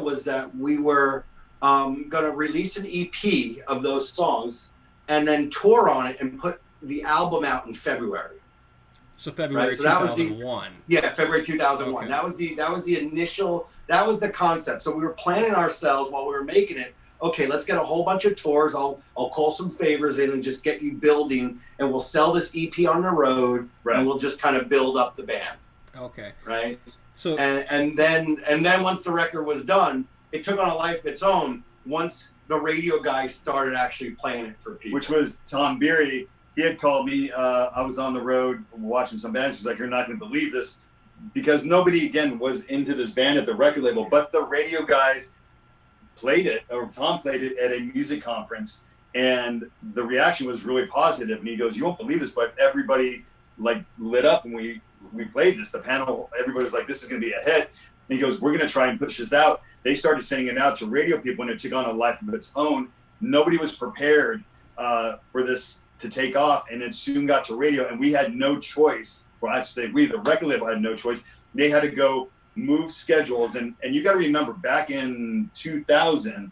was that we were going to release an EP of those songs and then tour on it and put the album out in February. So February right? So 2001. February 2001. Okay. That was the initial. That was the concept. So we were planning ourselves while we were making it. Okay, let's get a whole bunch of tours. I'll call some favors in and just get you building, and we'll sell this EP on the road, and we'll just kind of build up the band. Okay. Right. So and then once the record was done, it took on a life of its own. Once the radio guys started actually playing it for people, which was Tom Beery. He had called me. I was on the road watching some bands. He's like, "You're not going to believe this," because nobody again was into this band at the record label, but the radio guys played it, or Tom played it at a music conference, and the reaction was really positive. And he goes, "You won't believe this, but everybody like lit up when we played this. The panel, everybody was like, this is going to be a hit." And he goes, "We're going to try and push this out." They started sending it out to radio people, and it took on a life of its own. Nobody was prepared for this to take off, and it soon got to radio, and we had no choice. Well, I should say the record label had no choice. They had to go move schedules, and you got to remember, back in 2000,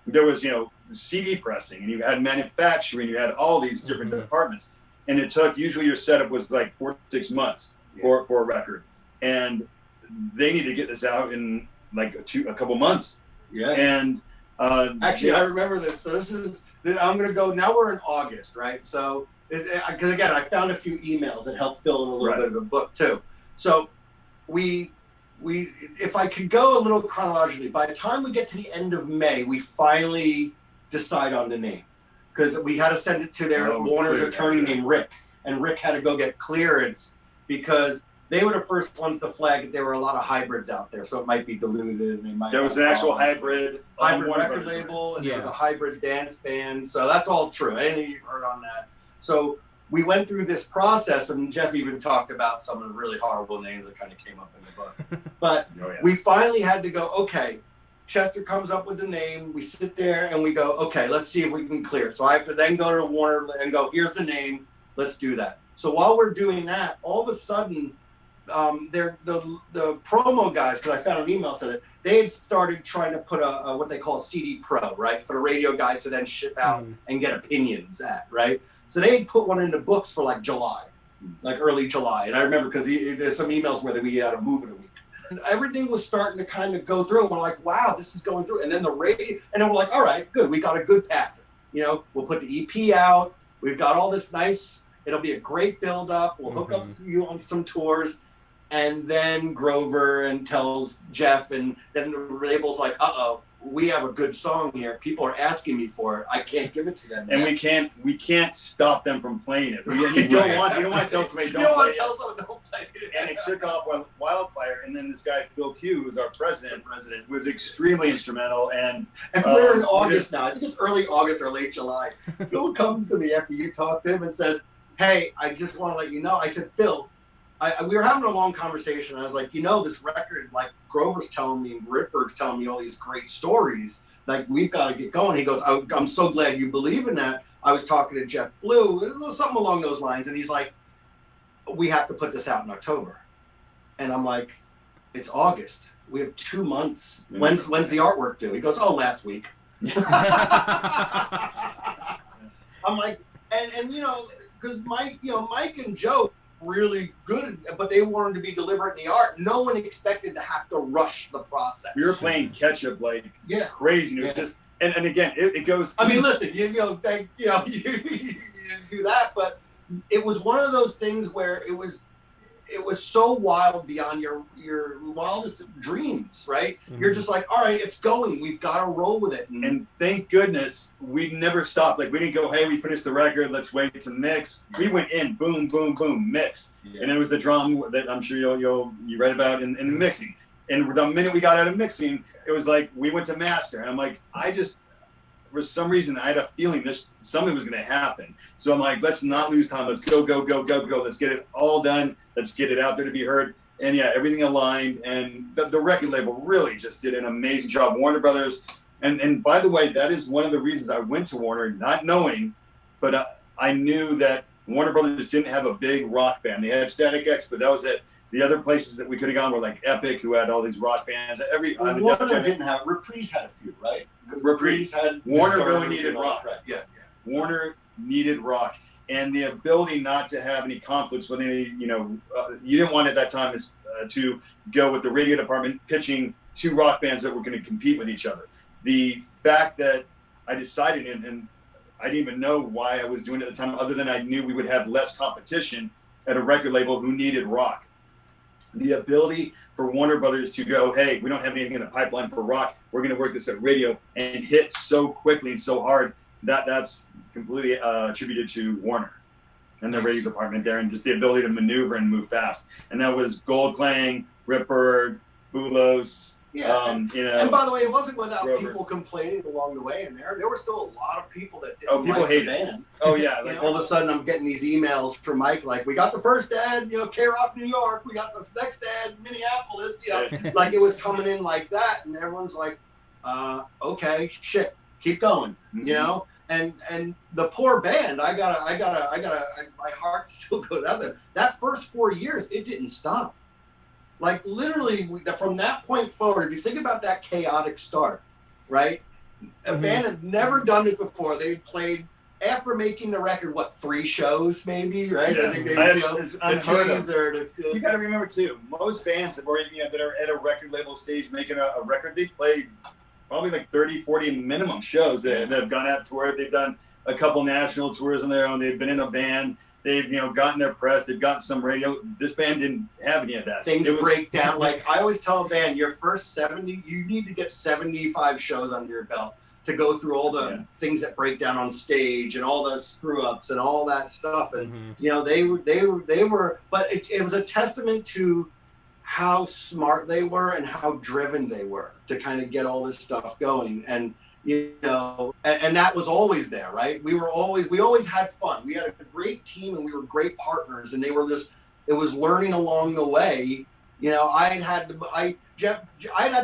there was CD pressing, and you had manufacturing, you had all these different departments, and it took, usually your setup was like 4 to 6 months for a record, and they need to get this out in like a couple months. And actually, I remember this. So I'm going to go, now we're in August, right? So, because again, I found a few emails that helped fill in a little bit of the book too. So we, if I could go a little chronologically, by the time we get to the end of May, we finally decide on the name, because we had to send it to their Warner's attorney named Rick, and Rick had to go get clearance because they were the first ones to flag that there were a lot of hybrids out there, so it might be diluted. And there was an actual hybrid record label, and there was a hybrid dance band. So that's all true. Any of you heard on that? So we went through this process, and Jeff even talked about some of the really horrible names that kind of came up in the book. But we finally had to go, okay, Chester comes up with the name. We sit there and we go, okay, let's see if we can clear it. So I have to then go to Warner and go, here's the name. Let's do that. So while we're doing that, all of a sudden, the promo guys, because I found an email said that they had started trying to put a what they call a CD Pro, right, for the radio guys to then ship out and get opinions at, right? So they had put one in the books for like July, like early July, and I remember because there's some emails where we had to move in a week. And everything was starting to kind of go through, and we're like, wow, this is going through. And then the radio, and then we're like, all right, good, we got a good pattern. We'll put the EP out. We've got all this nice. It'll be a great build up. We'll hook up you on some tours. And then Grover and tells Jeff, and then the label's like, uh-oh, we have a good song here. People are asking me for it. I can't give it to them. And we can't stop them from playing it. You don't want to tell somebody don't play it. And it took off on wildfire. And then this guy, Phil Q, who's our president, was extremely instrumental. And we're in August now. I think it's early August or late July. Phil comes to me after you talk to him and says, hey, I just want to let you know. I said, Phil, we were having a long conversation. I was like, this record, like Grover's telling me, Ripper's telling me all these great stories. Like, we've got to get going. He goes, I'm so glad you believe in that. I was talking to Jeff Blue, something along those lines. And he's like, we have to put this out in October. And I'm like, it's August. We have 2 months. When's the artwork due? He goes, last week. I'm like, and because Mike and Joe, really good, but they wanted to be deliberate in the art. No one expected to have to rush the process. We were playing catch up like crazy. It was just, and again, it goes. I mean, listen, you do that, but it was one of those things where it was so wild beyond your wildest dreams, right? You're just like, all right, it's going. We've got to roll with it. And thank goodness we never stopped. Like, we didn't go, hey, we finished the record, let's wait to mix. We went in, boom, boom, boom, mix. And it was the drum that I'm sure you read about in mixing. And the minute we got out of mixing, it was like we went to master. And I'm like, for some reason, I had a feeling something was going to happen. So I'm like, let's not lose time. Let's go, go, go, go, go. Let's get it all done. Let's get it out there to be heard. And everything aligned. And the record label really just did an amazing job. Warner Brothers. And by the way, that is one of the reasons I went to Warner, not knowing, but I knew that Warner Brothers didn't have a big rock band. They had Static X, but that was it. The other places that we could have gone were like Epic, who had all these rock bands. Warner didn't have. Reprise had a few, right? Reprise had. Warner really needed rock. Right. Yeah. Warner needed rock, and the ability not to have any conflicts with any, you didn't want at that time to go with the radio department pitching two rock bands that were going to compete with each other. The fact that I decided, and I didn't even know why I was doing it at the time, other than I knew we would have less competition at a record label who needed rock. The ability for Warner Brothers to go, hey, we don't have anything in the pipeline for rock. We're going to work this at radio, and hit so quickly and so hard. That's completely attributed to Warner and the radio department there, and just the ability to maneuver and move fast. And that was Gold Clang, Ripper, Bulos. Yeah, and by the way, it wasn't without Grover. people complaining along the way. And there were still a lot of people that didn't people like hate the band. Oh yeah, like, all of a sudden I'm getting these emails from Mike like, we got the first ad, K-Rock, New York. We got the next ad, Minneapolis. Like it was coming in like that, and everyone's like, okay, shit, keep going, And the poor band, my heart still goes out there. That first 4 years, it didn't stop. Like literally, from that point forward, if you think about that chaotic start, right? A band had never done this before. They played after making the record, 3 shows maybe, right? Yeah. I think they, It's unheard of. you You got to remember too, most bands that are at a record label stage making a record, they played probably like 30, 40 minimum shows that have gone out tour. They've done a couple national tours on their own. They've been in a band. They've gotten their press. They've gotten some radio. This band didn't have any of that. Things break down. Like I always tell a band, your first 70, you need to get 75 shows under your belt to go through all the things that break down on stage and all the screw ups and all that stuff. And they were, but it was a testament to how smart they were and how driven they were to kind of get all this stuff going. And and that was always there, right? We always had fun. We had a great team and we were great partners, and it was learning along the way. I had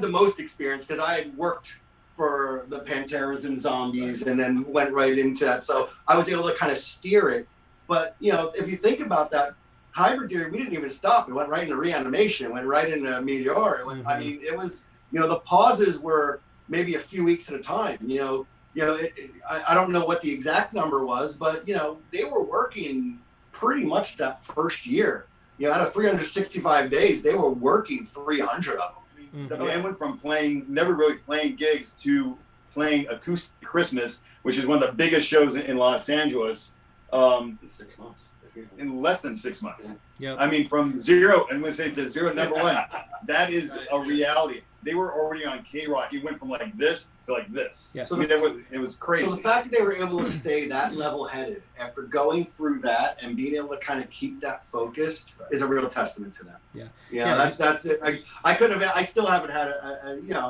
the most experience because I had worked for the Panteras and Zombies and then went right into that. So I was able to kind of steer it. But, if you think about that, Hybrid Theory, we didn't even stop. It went right into Reanimation. It went right into Meteoric. I mean, it was, the pauses were maybe a few weeks at a time. I don't know what the exact number was, but they were working pretty much that first year. Out of 365 days, they were working 300 of them. The band went from never really playing gigs to playing Acoustic Christmas, which is one of the biggest shows in Los Angeles. In 6 months. In less than 6 months. Yep. I mean, from zero, I'm going to say to zero, number one, that is a reality. They were already on K-Rock. It went from like this to like this. Yeah. So it was crazy. So the fact that they were able to stay that level-headed after going through that and being able to kind of keep that focus is a real testament to them. Yeah. That's it. I still haven't had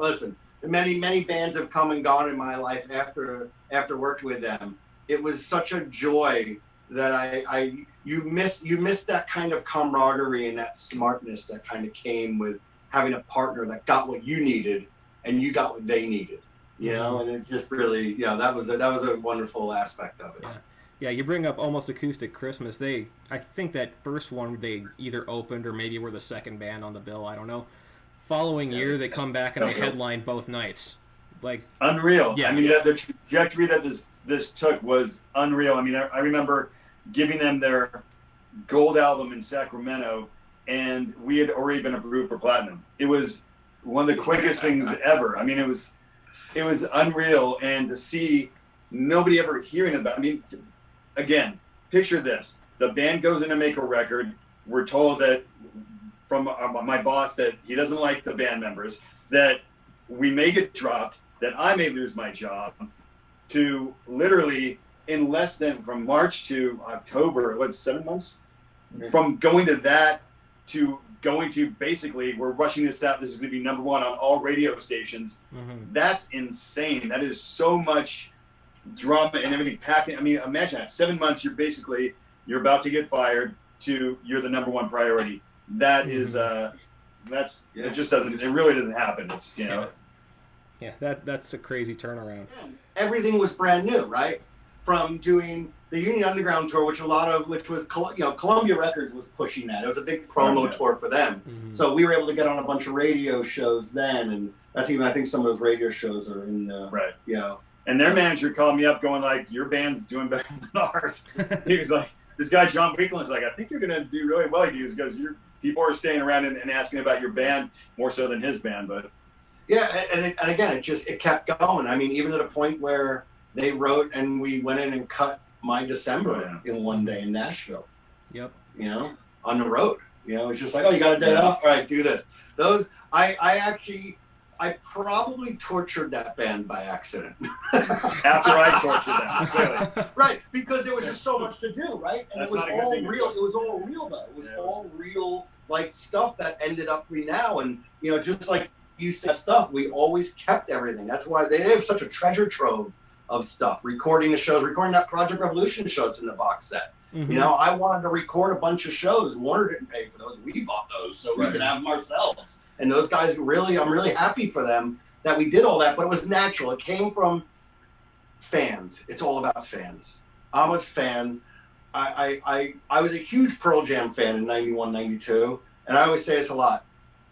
listen, many bands have come and gone in my life after working with them. It was such a joy that you miss that kind of camaraderie and that smartness that kind of came with having a partner that got what you needed and you got what they needed, and it just really, that was a wonderful aspect of it. Yeah, you bring up Almost Acoustic Christmas. I think that first one they either opened or maybe were the second band on the bill. I don't know. Following year, they come back and they headline both nights. Like unreal. Yeah. I mean, the trajectory that this took was unreal. I mean, I remember giving them their gold album in Sacramento, and we had already been approved for platinum. It was one of the quickest things ever. I mean, it was unreal, and to see nobody ever hearing about. I mean, again, picture this: the band goes in to make a record. We're told that from my boss that he doesn't like the band members, that we may get dropped, that I may lose my job. To literally in less than from March to October, 7 months? From going to that to going to basically, we're rushing this out. This is going to be number one on all radio stations. That's insane. That is so much drama and everything packed in. I mean, imagine that. 7 months, you're about to get fired to you're the number one priority. That is, it just doesn't, it really doesn't happen. It's, Yeah, that's a crazy turnaround. Everything was brand new, right? From doing the Union Underground tour, which was Columbia Records was pushing that. It was a big promo tour for them. Mm-hmm. So we were able to get on a bunch of radio shows then, and that's even, I think some of those radio shows are in right. You know. And their manager called me up going like, your band's doing better than ours. He was like, this guy John Weekland's like, I think you're gonna do really well. He goes, because people are staying around and asking about your band more so than his band. But yeah, and again, it kept going. I mean, even to the point where they wrote and we went in and cut My December in one day in Nashville. Yep. You know, on the road. You know, it's just like, oh, you got a day off? All right, do this. I probably tortured that band by accident. After I tortured them, clearly. Right, because there was just so much to do, right? And That's it was not a good all thing to real. do. It was all real, though. It was all real, like, stuff that ended up now. And, you know, just like you said stuff, we always kept everything. That's why they have such a treasure trove of stuff. Recording the shows, recording that Project Revolution show that's in the box set. Mm-hmm. You know, I wanted to record a bunch of shows. Warner didn't pay for those. We bought those so we could have them ourselves. And those guys I'm really happy for them that we did all that, but it was natural. It came from fans. It's all about fans. I'm a fan. I was a huge Pearl Jam fan in 91, 92, and I always say this a lot.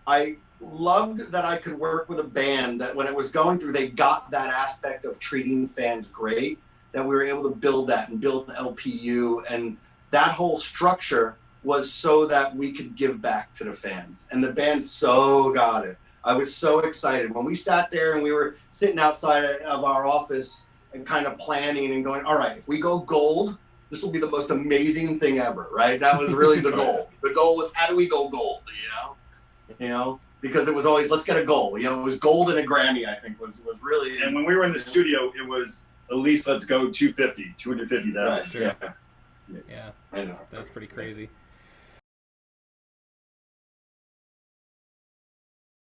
I loved that I could work with a band that when it was going through, they got that aspect of treating fans great, that we were able to build that and build the LPU, and that whole structure was so that we could give back to the fans. And the band so got it. I was so excited. When we sat there and we were sitting outside of our office and kind of planning and going, all right, if we go gold, this will be the most amazing thing ever, right? That was really the goal. The goal was, how do we go gold, you know? Because it was always, let's get a goal. You know, it was gold and a Grammy, I think, was really. And when we were in the studio, it was at least let's go 250,000. Right, sure. Yeah. Yeah, I know. That's pretty crazy.